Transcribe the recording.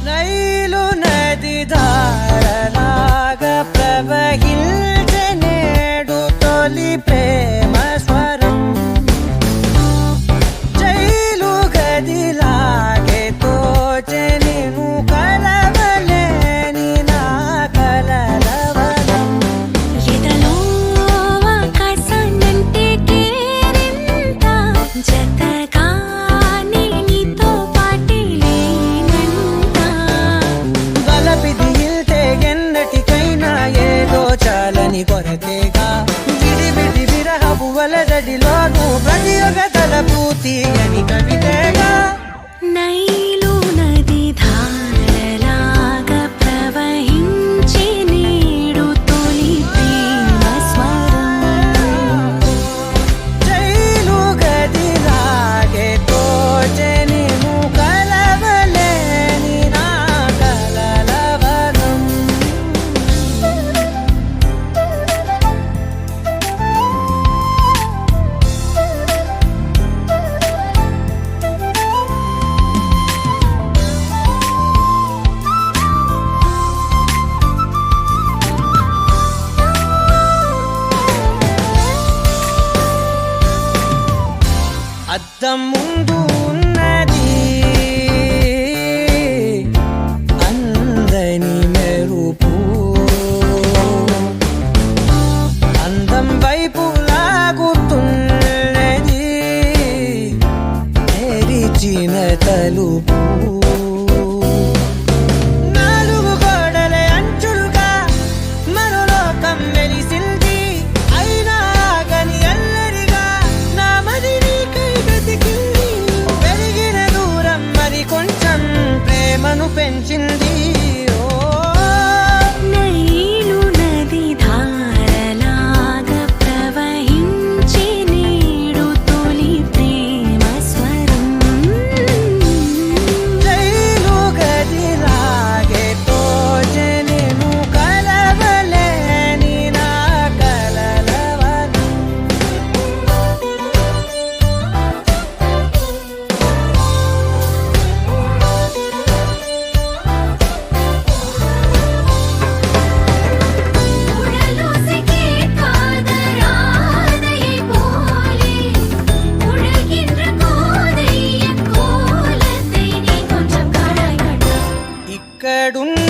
Nile నది ధారలాగా ప్రవహించే నేడు తొలి ప్రేమ స్వరం జైలు గదిలాగే తోచె నిన్ను కలవలేని నా కలలవనం ఎదలో ఆకాశాన్నంటే కేరింత జతగా నీతో పాటే లేనంట బలపిదిల్తే ఎన్నటికైనా ఏదో చాలని కొరతేగా విడివిడి విరహపు వలదడిలోనూ ప్రతి ఒక్క తలపూతి అని కవితేగా నైలు నది ధారలాగా ప్రవహించి నేడు తొలి ప్రేమ స్వరం జైలు గదిలాగే తోచె నిన్ను కలవలేని నా కలలవనం అద్దం ముందు ఉన్నది అందని మెరుపు అందం వైపు లాగుతున్నది తెరిచిన తలుపు నాలుగు గోడల అంచులుగా మరో లోకం వెలిసింది అయినా గని అల్లరిగా నా మది నీకై బ్రతికింది పెరిగిన దూరం మరి కొంచెం ప్రేమను పెంచింది ఓ నైలు నది ధారలాగా ప్రవహించి నేడు తొలి ప్రేమ స్వరం జైలు గదిలాగే తోచె నిన్ను కలవలేని నా కలలవనం உடலோசைக்கே காதராதையை போலே உழகின்ற கோதை என் கோலத்தை நீ கொஞ்சம் காடாய் கண்டா ఇక్కడున్న